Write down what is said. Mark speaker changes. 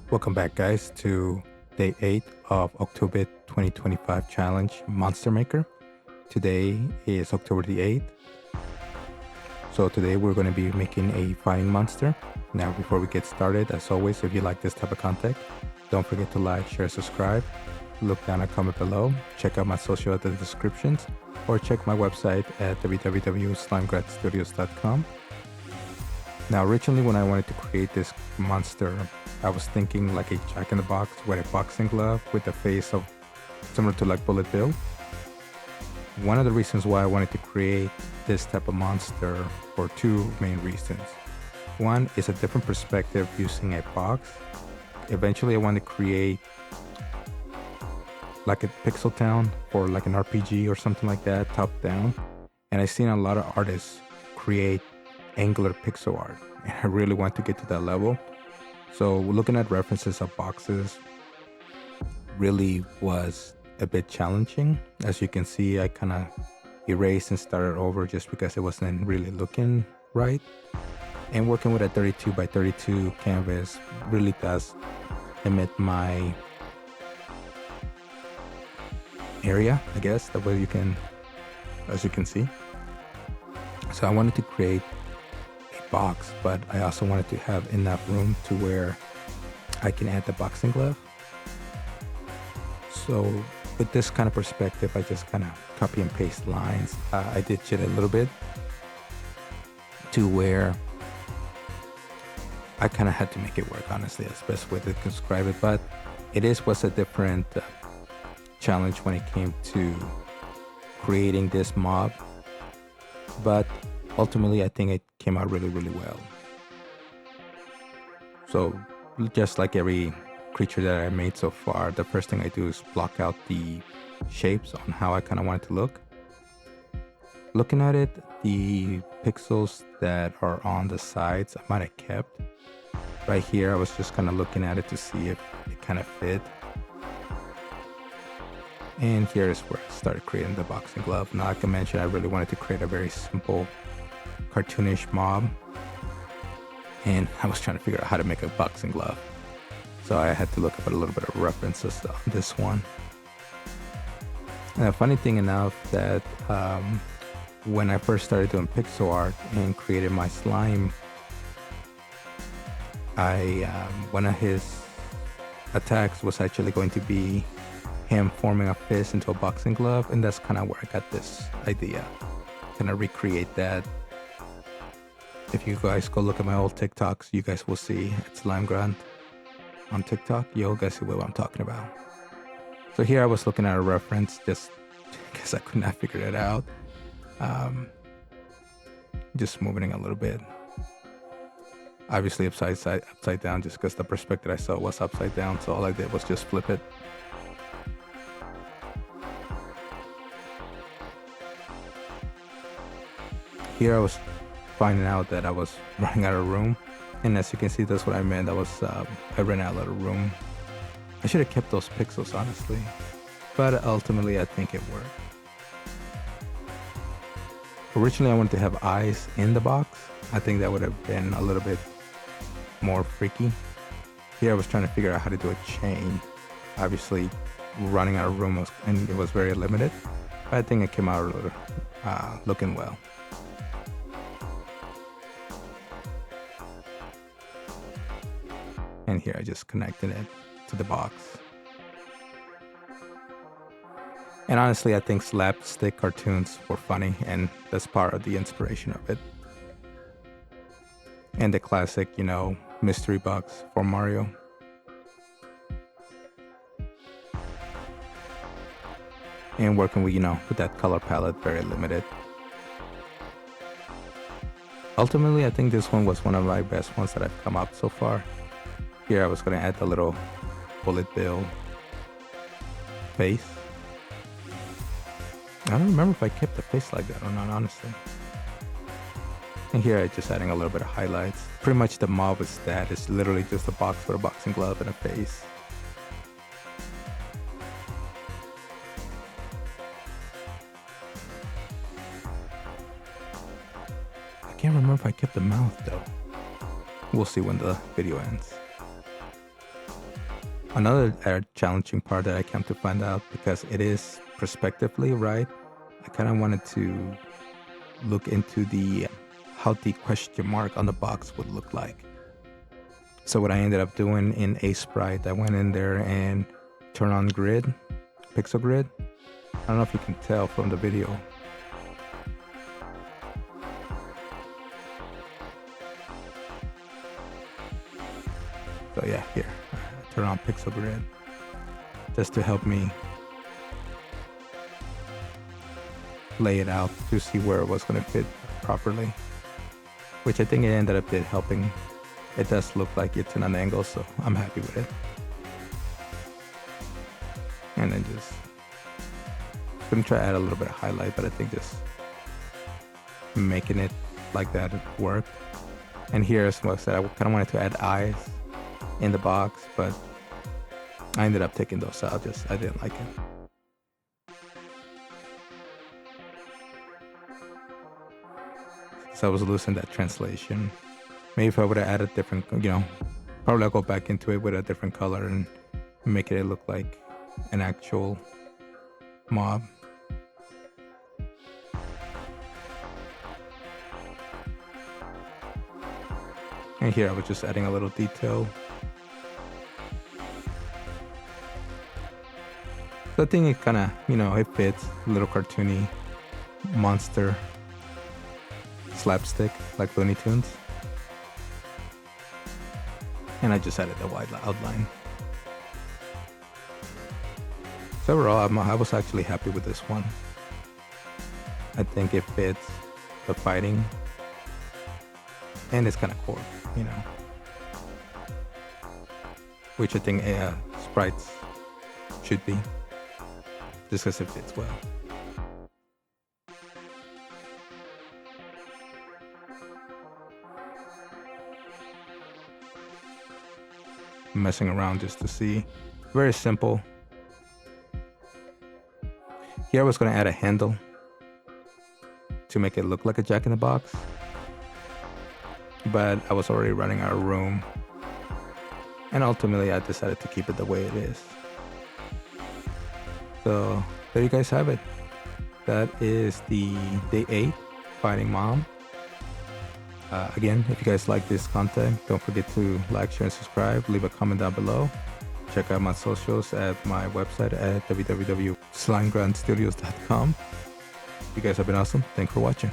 Speaker 1: Welcome back, guys, to day 8 of Octobit 2025 Challenge Monster Maker. Today is October the 8th. So today we're going to be making a fighting monster. Now, before we get started, as always, if you like this type of content, don't forget to like, share, subscribe. Look down and comment below. Check out my social at the descriptions, or check my website at www.slimegradstudios.com. Now, originally when I wanted to create this monster, I was thinking like a Jack-in-the-Box with a boxing glove with the face of similar to like Bullet Bill. One of the reasons why I wanted to create this type of monster for two main reasons. One is a different perspective using a box. Eventually I wanted to create like a pixel town or like an RPG or something like that, top down. And I've seen a lot of artists create angular pixel art, and I really want to get to that level. So looking at references of boxes really was a bit challenging. As you can see, I kind of erased and started over just because it wasn't really looking right. And working with a 32 by 32 canvas really does limit my area, I guess, the way you can, as you can see. So I wanted to create box, but I also wanted to have enough room to where I can add the boxing glove. So with this kind of perspective, I just kind of copy and paste lines. I did it a little bit to where I kind of had to make it work, honestly. That's the best way to describe it, but was a different challenge when it came to creating this mob. But ultimately, I think it came out really, really well. So just like every creature that I made so far, the first thing I do is block out the shapes on how I kind of want it to look. Looking at it, the pixels that are on the sides, I might have kept. Right here, I was just kind of looking at it to see if it kind of fit. And here is where I started creating the boxing glove. Now, like I mentioned, I really wanted to create a very simple cartoonish mob, and I was trying to figure out how to make a boxing glove, so I had to look up a little bit of references on this one. And the funny thing enough that when I first started doing pixel art and created my slime, one of his attacks was actually going to be him forming a fist into a boxing glove, and that's kind of where I got this idea, kind of recreate that. If you guys go look at my old TikToks, you guys will see it's Limegrand on TikTok. You guys see what I'm talking about. So here I was looking at a reference just because I could not figure it out. Just moving it a little bit. Obviously upside down, just because the perspective I saw was upside down. So all I did was just flip it. Here I was finding out that I was running out of room, and as you can see, that's what I meant. I ran out of room. I should have kept those pixels, honestly, but ultimately I think it worked. Originally I wanted to have eyes in the box. I think that would have been a little bit more freaky. Here I was trying to figure out how to do a chain. Obviously running out of room and it was very limited, but I think it came out looking well. And here I just connected it to the box. And honestly, I think slapstick cartoons were funny, and that's part of the inspiration of it. And the classic, mystery box for Mario. And working with, with that color palette, very limited. Ultimately, I think this one was one of my best ones that I've come up so far. Here I was going to add the little Bullet Bill face. I don't remember if I kept the face like that or not, honestly. And here I'm just adding a little bit of highlights. Pretty much the mob is that. It's literally just a box with a boxing glove and a face. I can't remember if I kept the mouth though. We'll see when the video ends. Another challenging part that I came to find out, because it is prospectively, right? I kind of wanted to look into how the question mark on the box would look like. So what I ended up doing in Aseprite, I went in there and turned on grid, pixel grid. I don't know if you can tell from the video. So yeah, here, turn on pixel grid just to help me lay it out to see where it was going to fit properly, which I think it ended up helping. It does look like it's in an angle, so I'm happy with it. And then just gonna try to add a little bit of highlight, but I think just making it like that worked. And here, as I said, I kind of wanted to add eyes in the box, but I ended up taking those out. I didn't like it. So I was losing that translation. Maybe if I would have added different, probably I'll go back into it with a different color and make it look like an actual mob. And here I was just adding a little detail. So I think it kind of, it fits. A little cartoony monster slapstick like Looney Tunes. And I just added the wide outline. So overall, I was actually happy with this one. I think it fits the fighting. And it's kind of core, which I think sprites should be, just because it fits well. Messing around just to see. Very simple. Here I was going to add a handle to make it look like a Jack-in-the-Box, but I was already running out of room, and ultimately I decided to keep it the way it is. So there you guys have it. That is the day 8 fighting mom. Again, if you guys like this content, don't forget to like, share, and subscribe. Leave a comment down below. Check out my socials at my website at www.slimegrandstudios.com. You guys have been awesome. Thanks for watching.